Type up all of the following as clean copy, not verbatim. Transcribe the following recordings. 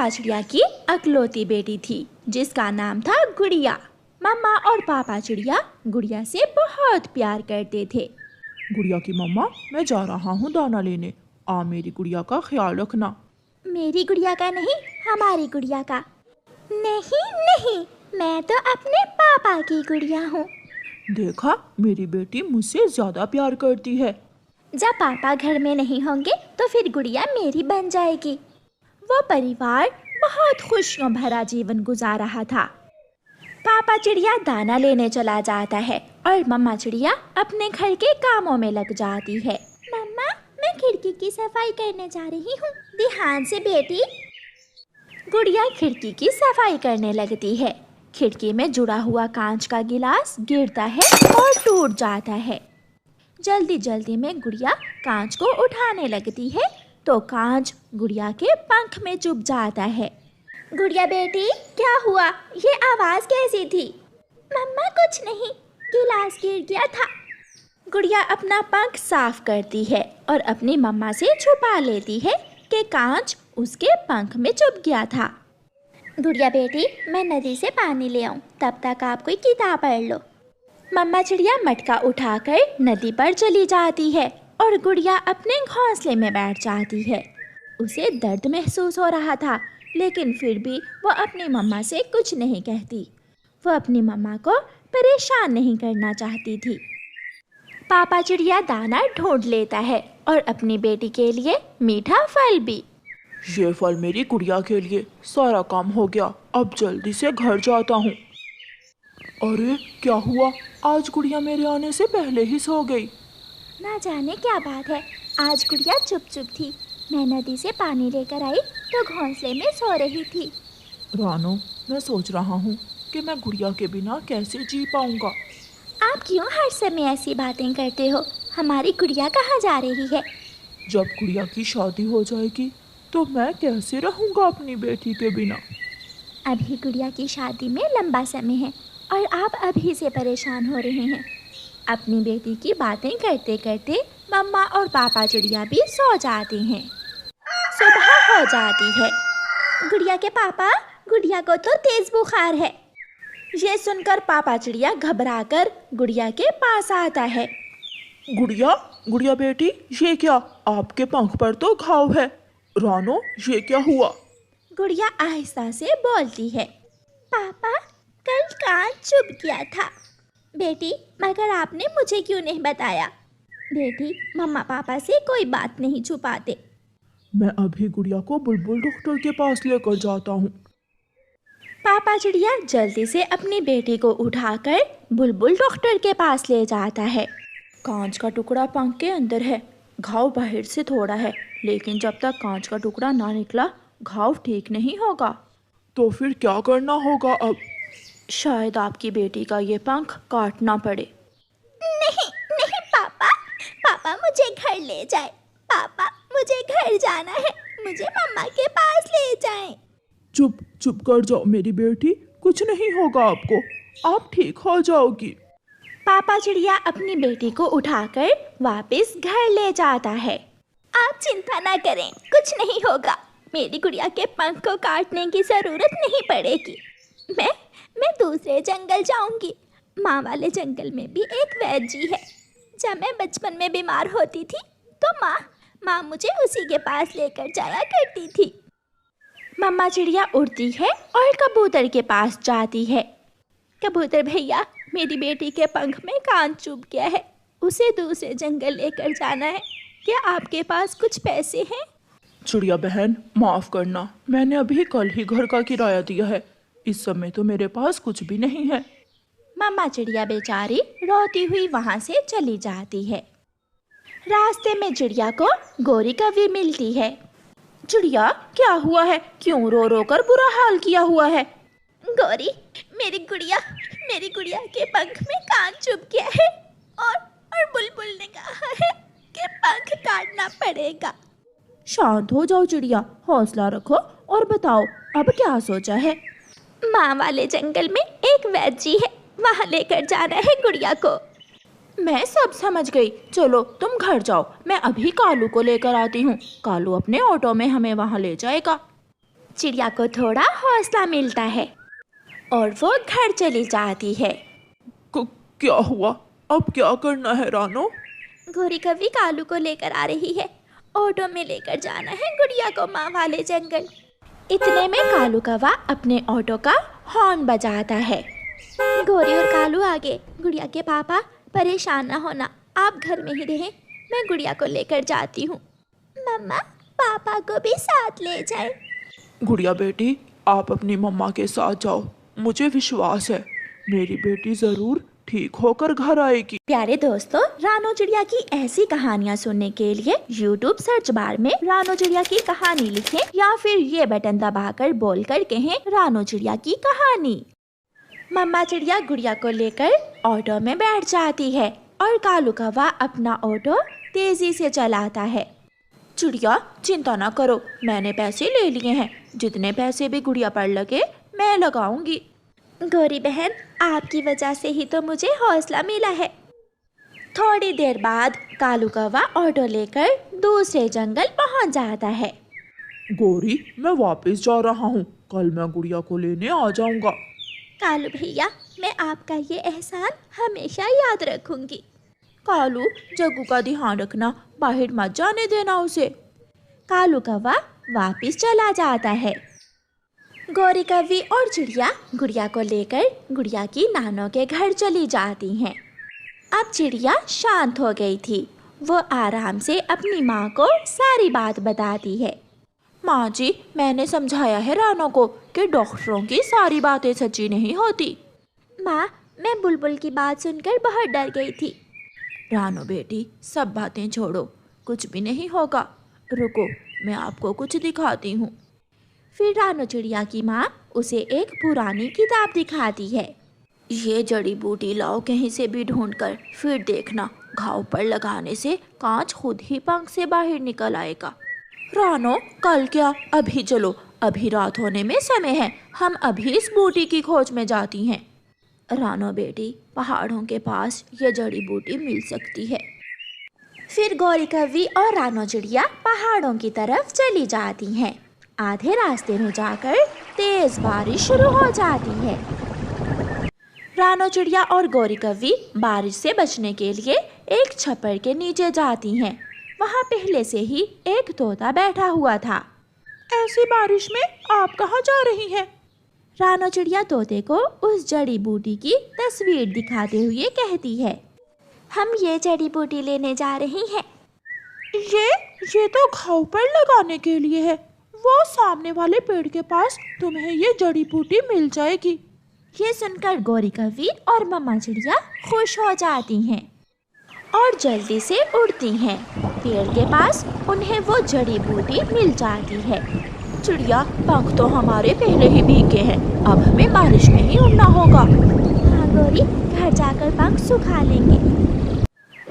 पापा चिड़िया की अकलौती बेटी थी जिसका नाम था गुड़िया। मम्मा और पापा चिड़िया गुड़िया से बहुत प्यार करते थे। गुड़िया की मम्मा, मैं जा रहा हूँ दाना लेने, आ मेरी गुड़िया का ख्याल रखना। मेरी गुड़िया का नहीं, हमारी गुड़िया का। नहीं नहीं, मैं तो अपने पापा की गुड़िया हूँ। देखा, मेरी बेटी मुझसे ज्यादा प्यार करती है। जब पापा घर में नहीं होंगे तो फिर गुड़िया मेरी बन जाएगी। वो परिवार बहुत खुशियों भरा जीवन गुजार रहा था। पापा चिड़िया दाना लेने चला जाता है और मम्मा चिड़िया अपने घर के कामों में लग जाती है। मम्मा, मैं खिड़की की सफाई करने जा रही हूँ, ध्यान से बेटी। गुड़िया खिड़की की सफाई करने लगती है। खिड़की में जुड़ा हुआ कांच का गिलास गिरता है और टूट जाता है। जल्दी जल्दी में गुड़िया कांच को उठाने लगती है तो कांच गुड़िया के पंख में चुभ जाता है। गुड़िया बेटी, क्या हुआ? ये आवाज़ कैसी थी? मम्मा कुछ नहीं, गिलास गिर गया था। गुड़िया अपना पंख साफ करती है और अपनी मम्मा से छुपा लेती है कि कांच उसके पंख में चुभ गया था। गुड़िया बेटी, मैं नदी से पानी ले आऊँ, तब तक आप कोई किताब पढ़ लो। मम्मा चिड़िया मटका उठाकर नदी पर चली जाती है और गुड़िया अपने घोंसले में बैठ जाती है। उसे दर्द महसूस हो रहा था, लेकिन फिर भी वो अपनी मम्मा से कुछ नहीं कहती। वो अपनी मम्मा को परेशान नहीं करना चाहती थी। पापा चिड़िया दाना ढूंढ लेता है और अपनी बेटी के लिए मीठा फल भी। ये फल मेरी गुड़िया के लिए। सारा काम हो गया, अब जल्दी से घर जाता हूँ। अरे क्या हुआ, आज गुड़िया मेरे आने से पहले ही सो गई। ना जाने क्या बात है, आज गुड़िया चुप चुप थी। मैं नदी से पानी लेकर आई तो घोंसले में सो रही थी। रानो, मैं सोच रहा हूँ कि मैं गुड़िया के बिना कैसे जी पाऊंगा। आप क्यों हर समय ऐसी बातें करते हो? हमारी गुड़िया कहाँ जा रही है? जब गुड़िया की शादी हो जाएगी तो मैं कैसे रहूँगा अपनी बेटी के बिना। अभी गुड़िया की शादी में लंबा समय है और आप अभी से परेशान हो रहे हैं। अपनी बेटी की बातें करते करते मम्मा और पापा चिड़िया भी सो जाते हैं। सुबह हो जाती है। गुड़िया के पापा, गुड़िया को तो तेज बुखार है। ये सुनकर पापा चिड़िया घबराकर गुड़िया के पास आता है। गुड़िया, गुड़िया बेटी, ये क्या, आपके पंख पर तो घाव है। रानो, ये क्या हुआ? गुड़िया आहिस्ता से बोलती है। पापा, कल कांच चुभ गया था। बेटी, मगर आपने मुझे क्यों नहीं बताया? बेटी, मम्मा पापा से कोई बात नहीं छुपाते। मैं अभी गुड़िया को बुलबुल डॉक्टर के पास लेकर जाता हूँ। पापा चिड़िया जल्दी से अपनी बेटी को उठाकर बुलबुल डॉक्टर के पास ले जाता है। कांच का टुकड़ा पंख के अंदर है, घाव बाहर से थोड़ा है, लेकिन जब तक कांच का टुकड़ा ना निकला घाव ठीक नहीं होगा। तो फिर क्या करना होगा अब? शायद आपकी बेटी का ये पंख काटना पड़े। नहीं नहीं पापा, पापा मुझे घर ले जाए। पापा, मुझे घर जाना है, मुझे मम्मा के पास ले जाएं। चुप चुप कर जाओ मेरी बेटी, कुछ नहीं होगा आपको, आप ठीक हो जाओगी। पापा चिड़िया अपनी बेटी को उठाकर वापस घर ले जाता है। आप चिंता ना करें, कुछ नहीं होगा। मेरी गुड़िया के पंख को काटने की जरूरत नहीं पड़ेगी। मैं दूसरे जंगल जाऊंगी। माँ वाले जंगल में भी एक वैद्य जी है। जब मैं बचपन में बीमार होती थी तो माँ मुझे उसी के पास लेकर जाया करती थी। मम्मा चिड़िया उड़ती है और कबूतर के पास जाती है। कबूतर भैया, मेरी बेटी के पंख में कांच चुभ गया है, उसे दूसरे जंगल लेकर जाना है। क्या आपके पास कुछ पैसे हैं? चिड़िया बहन, माफ करना, मैंने अभी कल ही घर का किराया दिया है, इस समय तो मेरे पास कुछ भी नहीं है। मम्मा चिड़िया बेचारी रोती हुई वहां से चली जाती है। रास्ते में चिड़िया को गोरी कौवी मिलती है। चिड़िया, क्या हुआ है, क्यों रो रो कर बुरा हाल किया हुआ है? गौरी, मेरी गुड़िया के पंख में कांच चुभ गया है और बुलबुल ने कहा है कि पंख काटना पड़ेगा। शांत हो जाओ चिड़िया, हौसला रखो और बताओ अब क्या सोचा है? माँ वाले जंगल में एक वैद्य जी है, वहाँ लेकर जाना है गुड़िया को। मैं सब समझ गई, चलो तुम घर जाओ, मैं अभी कालू को लेकर आती हूँ। कालू अपने ऑटो में हमें वहाँ ले जाएगा। चिड़िया को थोड़ा हौसला मिलता है और वो घर चली जाती है। क्या हुआ? अब क्या करना है रानो? गोरी कभी कालू को लेकर आ रही है। ऑटो में लेकर जाना है गुड़िया को माँ वाले जंगल। इतने में कालू कौवा अपने ऑटो का हॉर्न बजाता है। गोरी और कालू आगे। गुड़िया के पापा, परेशान ना होना, आप घर में ही रहें, मैं गुड़िया को लेकर जाती हूँ। मम्मा, पापा को भी साथ ले जाए। गुड़िया बेटी, आप अपनी मम्मा के साथ जाओ। मुझे विश्वास है मेरी बेटी जरूर ठीक होकर घर आएगी। प्यारे दोस्तों, रानो चिड़िया की ऐसी कहानियाँ सुनने के लिए YouTube सर्च बार में रानो चिड़िया की कहानी लिखें या फिर ये बटन दबाकर बोलकर कहें रानो चिड़िया की कहानी। मम्मा चिड़िया गुड़िया को लेकर ऑटो में बैठ जाती है और कालू कौवा अपना ऑटो तेजी से चलाता है। चिड़िया चिंता ना करो, मैंने पैसे ले लिए हैं, जितने पैसे भी गुड़िया पर लगे मैं लगाऊंगी। गोरी बहन, आपकी वजह से ही तो मुझे हौसला मिला है। थोड़ी देर बाद कालू कौवा ऑटो लेकर दूसरे जंगल पहुंच जाता है। गोरी, मैं वापस जा रहा हूँ, कल मैं गुड़िया को लेने आ जाऊंगा। कालू भैया, मैं आपका ये एहसान हमेशा याद रखूंगी। कालू, जग्गू का ध्यान रखना, बाहर मत जाने देना उसे। कालू कौवा वापस चला जाता है। गौरी कौवी और चिड़िया गुड़िया को लेकर गुड़िया की नानों के घर चली जाती हैं। अब चिड़िया शांत हो गई थी। वो आराम से अपनी माँ को सारी बात बताती है। माँ जी, मैंने समझाया है रानो को कि डॉक्टरों की सारी बातें सच्ची नहीं होती। माँ, मैं बुलबुल की बात सुनकर बहुत डर गई थी। रानो बेटी, सब बातें छोड़ो, कुछ भी नहीं होगा। रुको, मैं आपको कुछ दिखाती हूँ। फिर रानो चिड़िया की माँ उसे एक पुरानी किताब दिखाती है। ये जड़ी बूटी लाओ कहीं से भी ढूंढकर, फिर देखना घाव पर लगाने से कांच खुद ही पंख से बाहर निकल आएगा। रानो, कल क्या, अभी चलो, अभी रात होने में समय है, हम अभी इस बूटी की खोज में जाती हैं। रानो बेटी, पहाड़ों के पास ये जड़ी बूटी मिल सकती है। फिर गौरी कौवी और रानो चिड़िया पहाड़ों की तरफ चली जाती हैं। आधे रास्ते में जाकर तेज बारिश शुरू हो जाती है। रानो चिड़िया और गौरी कौवी बारिश से बचने के लिए एक छप्पर के नीचे जाती हैं। वहाँ पहले से ही एक तोता बैठा हुआ था। ऐसी बारिश में आप कहाँ जा रही हैं? रानो चिड़िया तोते को उस जड़ी बूटी की तस्वीर दिखाते हुए कहती है। हम ये जड़ी बूटी लेने जा रही हैं। ये तो घाव पर लगाने के लिए है। वो सामने वाले पेड़ के पास तुम्हें ये जड़ी बूटी मिल जाएगी। ये सुनकर गौरी कौवी और मम्मा चिड़िया खुश हो जाती हैं और जल्दी से उड़ती हैं। पेड़ के पास उन्हें वो जड़ी बूटी मिल जाती है। चिड़िया, पंख तो हमारे पहले ही भीगे हैं, अब हमें बारिश में ही उड़ना होगा। हाँ गौरी, घर जाकर पंख सुखा लेंगे।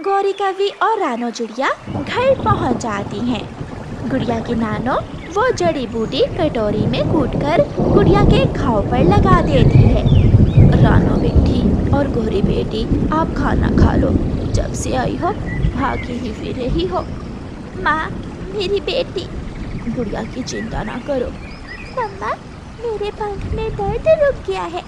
गौरी कौवी और रानो चिड़िया घर पहुंच जाती हैं। गुड़िया की नानो वो जड़ी बूटी कटोरी में कूटकर गुड़िया के घाव पर लगा देती है। रानो बेटी और गौरी बेटी, आप खाना खा लो, जब से आई हो भागी ही फिर रही हो। माँ, मेरी बेटी। गुड़िया की चिंता ना करो। मम्मा, मेरे पंख में दर्द रुक गया है।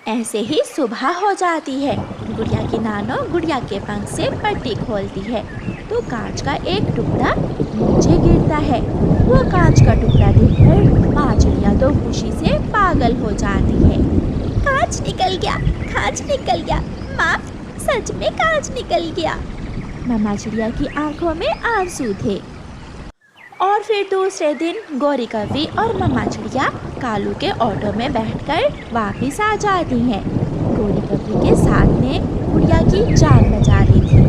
ऐसे ही सुबह हो जाती है। गुड़िया की नानो गुड़िया के पंख से पट्टी खोलती है तो कांच का एक टुकड़ा नीचे गिरता है। वो कांच का टुकड़ा देखकर माँ चिड़िया तो खुशी से पागल हो जाती है। कांच निकल गया, कांच निकल गया। माँ, सच में कांच निकल गया। मम्मा चिड़िया की आंखों में आंसू थे। और फिर दूसरे दिन गौरी कौवी और मम्मा चिड़िया कालू के ऑटो में बैठकर वापस आ जाती हैं। गौरी कौवी के साथ ने गुड़िया की जान बचा ली थी।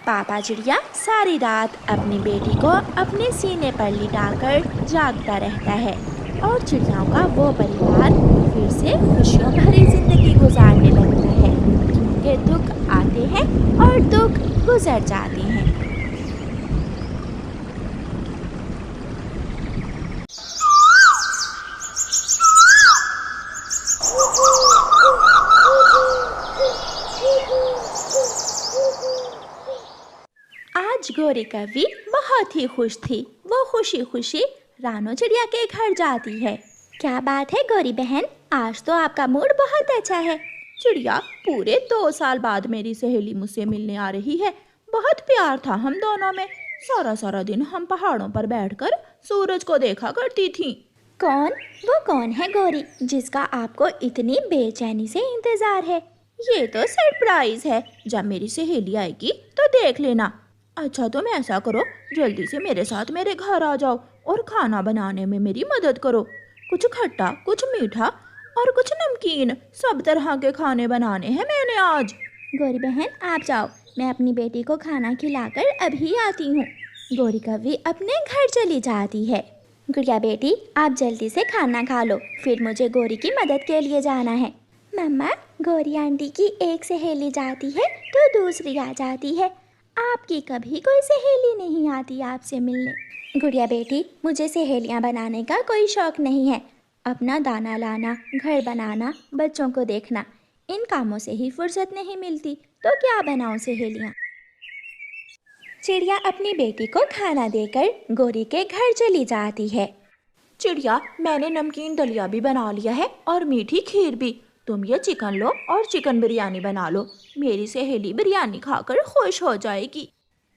पापा चिड़िया सारी रात अपनी बेटी को अपने सीने पर लिटाकर जागता रहता है और चिड़ियाओं का वो परिवार फिर से खुशियों भरी जिंदगी गुजारने लगता है, क्योंकि दुख आते हैं और दुख गुजर जाते हैं। आज गौरी कौवी बहुत ही खुश थी। वो खुश खुशी खुशी रानो चिड़िया के घर जाती है। क्या बात है गौरी बहन, आज तो आपका मूड बहुत अच्छा है। चिड़िया, पूरे 2 साल बाद मेरी सहेली मुझसे मिलने आ रही है। बहुत प्यार था हम दोनों में। सारा सारा दिन हम पहाड़ों पर बैठकर सूरज को देखा करती थी। वो कौन है गौरी, जिसका आपको इतनी बेचैनी से इंतजार है? ये तो सरप्राइज है। जब मेरी सहेली आएगी तो देख लेना। अच्छा, तुम ऐसा करो, जल्दी से मेरे साथ मेरे घर आ जाओ और खाना बनाने में मेरी मदद करो। कुछ खट्टा, कुछ मीठा और कुछ नमकीन, सब तरह के खाने बनाने हैं मैंने आज। गौरी बहन आप जाओ, मैं अपनी बेटी को खाना खिलाकर अभी आती हूँ। गौरी कौवी अपने घर चली जाती है। गुड़िया बेटी, आप जल्दी से खाना खा लो, फिर मुझे गौरी की मदद के लिए जाना है। मम्मा, गौरी आंटी की एक सहेली जाती है तो दूसरी आ जाती है, आपकी कभी कोई सहेली नहीं आती आपसे मिलने। गुड़िया बेटी, मुझे सहेलियाँ बनाने का कोई शौक नहीं है। अपना दाना लाना, घर बनाना, बच्चों को देखना, इन कामों से ही फुर्सत नहीं मिलती, तो क्या बनाऊं सहेलियाँ। चिड़िया अपनी बेटी को खाना देकर गौरी के घर चली जाती है। चिड़िया, मैंने नमकीन दलिया भी बना लिया है और मीठी खीर भी। तुम ये चिकन लो और चिकन बिरयानी बना लो। मेरी सहेली बिरयानी खाकर खुश हो जाएगी।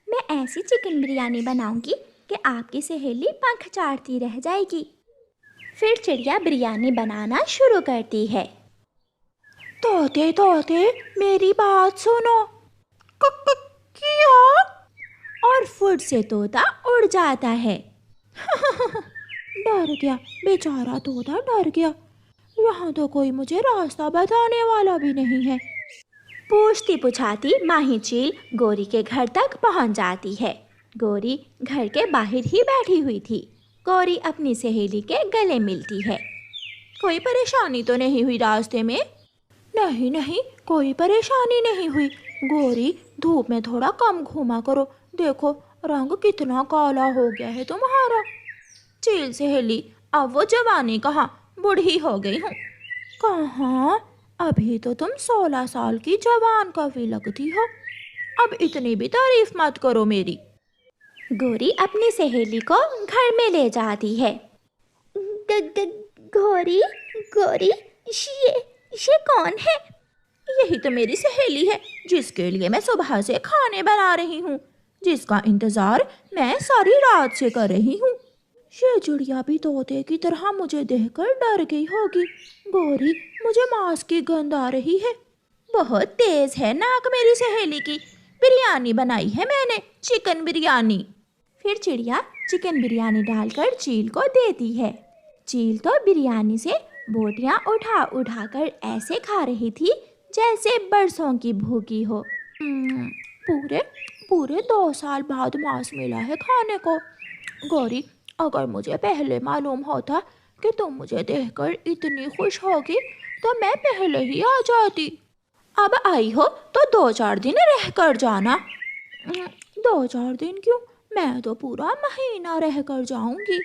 मैं ऐसी चिकन बिरयानी बनाऊंगी कि आपकी सहेली पंख चाटती रह जाएगी। फिर चिड़िया बिरयानी बनाना शुरू करती है। तोते तोते मेरी बात सुनो, किया, और फुट से तोता उड़ जाता है। डर गया, बेचारा तोता डर गया। यहाँ तो कोई मुझे रास्ता बताने वाला भी नहीं है। पूछती पुछाती माही चील गौरी के घर तक पहुँच जाती है। गौरी घर के बाहर ही बैठी हुई थी। गौरी अपनी सहेली के गले मिलती है। कोई परेशानी तो नहीं हुई रास्ते में? नहीं नहीं, कोई परेशानी नहीं हुई। गौरी, धूप में थोड़ा कम घूमा करो, देखो रंग कितना काला हो गया है तुम्हारा। चील सहेली, अब वो जवानी कहाँ, बूढ़ी हो गई हूँ। कहाँ, अभी तो तुम 16 साल की जवान कवि लगती हो। अब इतनी भी तारीफ मत करो मेरी। गौरी अपनी सहेली को घर में ले जाती है। गौरी गौरी, ये कौन है? यही तो मेरी सहेली है, जिसके लिए मैं सुबह से खाने बना रही हूँ, जिसका इंतजार मैं सारी रात से कर रही हूँ। ये चिड़िया भी तोते की तरह मुझे देखकर डर गई होगी। गौरी, मुझे मांस की गंध आ रही है। बहुत तेज है नाक मेरी सहेली की। बिरयानी बनाई है मैंने, चिकन बिरयानी। फिर चिड़िया चिकन बिरयानी डालकर चील को देती है। चील तो बिरयानी से बोटियां उठा उठा कर ऐसे खा रही थी जैसे बरसों की भूखी हो। पूरे 2 साल बाद मांस मिला है खाने को। गौरी, अगर मुझे पहले मालूम होता कि तुम मुझे देखकर इतनी खुश होगी तो मैं पहले ही आ जाती। अब आई हो तो 2-4 दिन रह कर जाना। 2-4 दिन क्यों, मैं तो पूरा महीना रह कर जाऊंगी।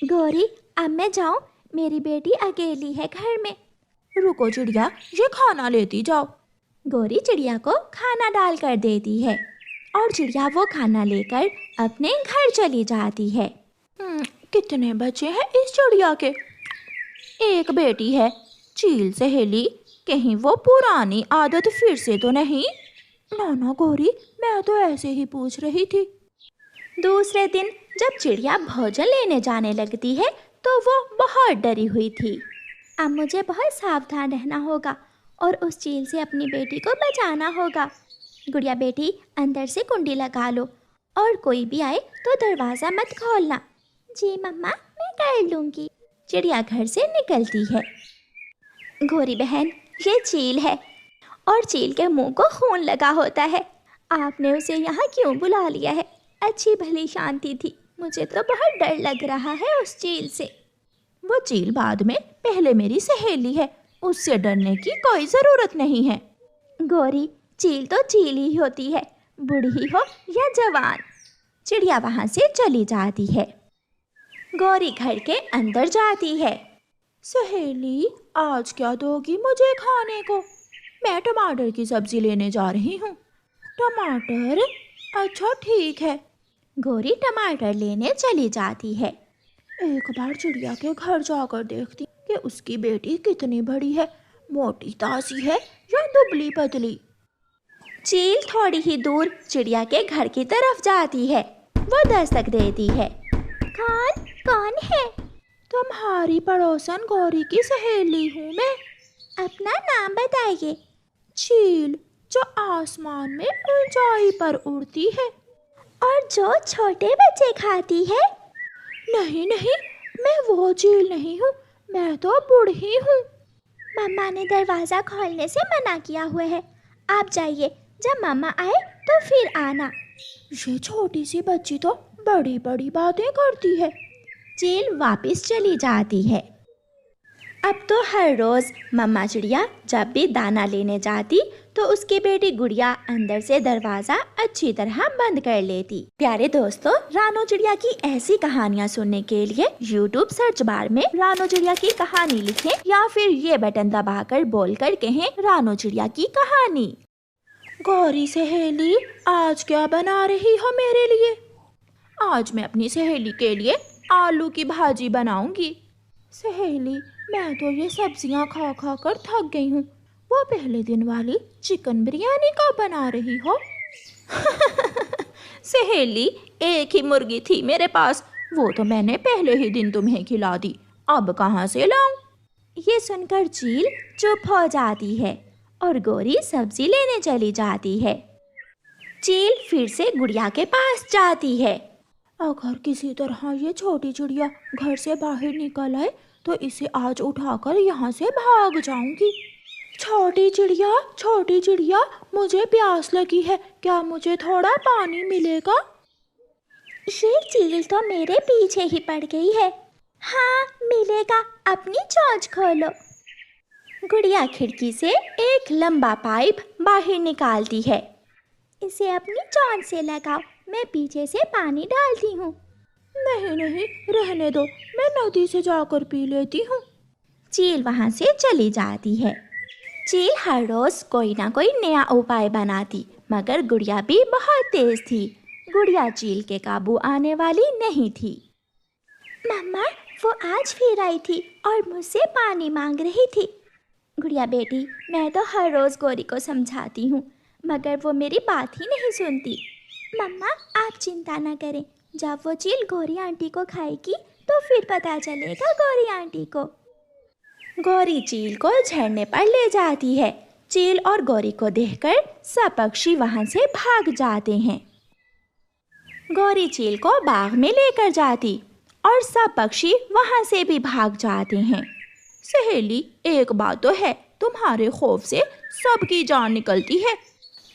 गौरी, अब मैं जाऊं? मेरी बेटी अकेली है घर में। रुको चिड़िया, ये खाना लेती जाओ। गौरी चिड़िया को खाना डाल कर देती है और चिड़िया वो खाना लेकर अपने घर चली जाती है। कितने बच्चे हैं इस चिड़िया के? एक बेटी है। चील सहेली, कहीं वो पुरानी आदत फिर से तो नहीं? ना गौरी, मैं तो ऐसे ही पूछ रही थी। दूसरे दिन जब चिड़िया भोजन लेने जाने लगती है तो वो बहुत डरी हुई थी। अब मुझे बहुत सावधान रहना होगा और उस चील से अपनी बेटी को बचाना होगा। गुड़िया बेटी, अंदर से कुंडी लगा लो और कोई भी आए तो दरवाज़ा मत खोलना। जी मम्मा, मैं कर लूँगी। चिड़िया घर से निकलती है। गौरी बहन, ये चील है और चील के मुंह को खून लगा होता है। आपने उसे यहाँ क्यों बुला लिया है? अच्छी भली शांति थी, मुझे तो बहुत डर लग रहा है उस चील से। वो चील बाद में, पहले मेरी सहेली है, उससे डरने की कोई ज़रूरत नहीं है। गौरी, चील तो चील ही होती है, बूढ़ी हो या जवान। चिड़िया वहाँ से चली जाती है। गौरी घर के अंदर जाती है। सहेली, आज क्या दोगी मुझे खाने को? मैं टमाटर की सब्जी लेने जा रही हूँ। टमाटर? अच्छा ठीक है। गौरी टमाटर लेने चली जाती है। एक बार चिड़िया के घर जाकर देखती कि उसकी बेटी कितनी बड़ी है, मोटी ताजी है या दुबली पतली। चील थोड़ी ही दूर चिड़िया के घर की तरफ जाती है। वो दस्तक देती है। कौन है? तुम्हारी पड़ोसन गौरी की सहेली हूँ मैं। अपना नाम बताइए। चील, जो आसमान में ऊंचाई पर उड़ती है। और जो छोटे बच्चे खाती है? नहीं नहीं, मैं वो चील नहीं हूँ, मैं तो बूढ़ी हूँ। मम्मा ने दरवाज़ा खोलने से मना किया हुआ है। आप जाइए, जब मम्मा आए तो फिर आना। ये छोटी सी बच्ची तो बड़ी बड़ी बातें करती है। चील वापस चली जाती है। अब तो हर रोज़ मम्मा चिड़िया जब भी दाना लेने जाती तो उसकी बेटी गुड़िया अंदर से दरवाज़ा अच्छी तरह बंद कर लेती। प्यारे दोस्तों, रानो चिड़िया की ऐसी कहानियाँ सुनने के लिए YouTube सर्च बार में रानो चिड़िया की कहानी लिखें या फिर ये बटन दबाकर बोलकर कहें रानो चिड़िया की कहानी। गौरी सहेली, आज क्या बना रही हो मेरे लिए? आज मैं अपनी सहेली के लिए आलू की भाजी बनाऊंगी। सहेली, मैं तो ये सब्जियां खा खा कर थक गई हूँ। वो पहले दिन वाली चिकन बिरयानी कब बना रही हो? सहेली, एक ही मुर्गी थी मेरे पास, वो तो मैंने पहले ही दिन तुम्हें खिला दी, अब कहाँ से लाऊं? ये सुनकर चील चुप हो जाती है और गौरी सब्जी लेने चली जाती है। चील फिर से गुड़िया के पास जाती है। अगर किसी तरह ये छोटी चिड़िया घर से बाहर निकल आए तो इसे आज उठाकर यहाँ से भाग जाऊंगी। छोटी चिड़िया, मुझे प्यास लगी है, क्या मुझे थोड़ा पानी मिलेगा? ये चील तो मेरे पीछे ही पड़ गई है। हाँ मिलेगा, अपनी चोंच खोलो। गुड़िया खिड़की से एक लंबा पाइप बाहर निकालती है। इसे अपनी चोंच से लगाओ, मैं पीछे से पानी डालती हूँ। नहीं नहीं, रहने दो, मैं नदी से जाकर पी लेती हूँ। चील वहाँ से चली जाती है। चील हर रोज़ कोई ना कोई नया उपाय बनाती, मगर गुड़िया भी बहुत तेज थी। गुड़िया चील के काबू आने वाली नहीं थी। मम्मा, वो आज फिर आई थी और मुझसे पानी मांग रही थी। गुड़िया बेटी, मैं तो हर रोज़ गौरी को समझाती हूँ, मगर वो मेरी बात ही नहीं सुनती। मम्मा, आप चिंता न करें, जब वो चील गौरी आंटी को खाएगी तो फिर पता चलेगा गौरी आंटी को। गौरी चील को झरने पर ले जाती है। चील और गौरी को देखकर सब पक्षी वहाँ से भाग जाते हैं। गौरी चील को बाग में लेकर जाती और सब पक्षी वहाँ से भी भाग जाते हैं। सहेली, एक बात तो है, तुम्हारे खौफ से सबकी जान निकलती है।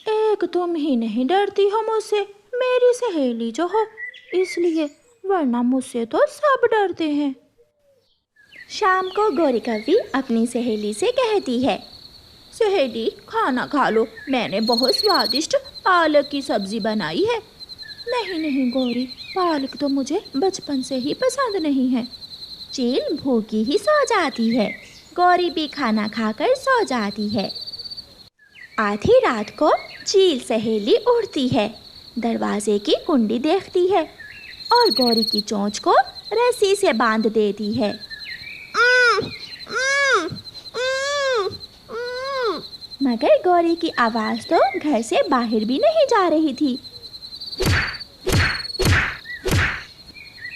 एक तुम ही नहीं डरती हो मुझसे, मेरी सहेली जो हो इसलिए, वरना मुझसे तो सब डरते हैं। शाम को गौरी कौवी अपनी सहेली से कहती है, सहेली, खाना खा लो, मैंने बहुत स्वादिष्ट पालक की सब्जी बनाई है। नहीं नहीं गौरी, पालक तो मुझे बचपन से ही पसंद नहीं है। चील भूखी ही सो जाती है। गौरी भी खाना खाकर सो जाती है। आधी रात को चील सहेली उड़ती है, दरवाजे की कुंडी देखती है और गौरी की चोंच को रस्सी से बांध देती है। मगर गौरी की आवाज़ तो घर से बाहर भी नहीं जा रही थी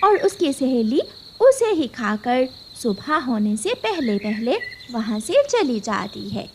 और उसकी सहेली उसे ही खाकर सुबह होने से पहले पहले वहाँ से चली जाती है।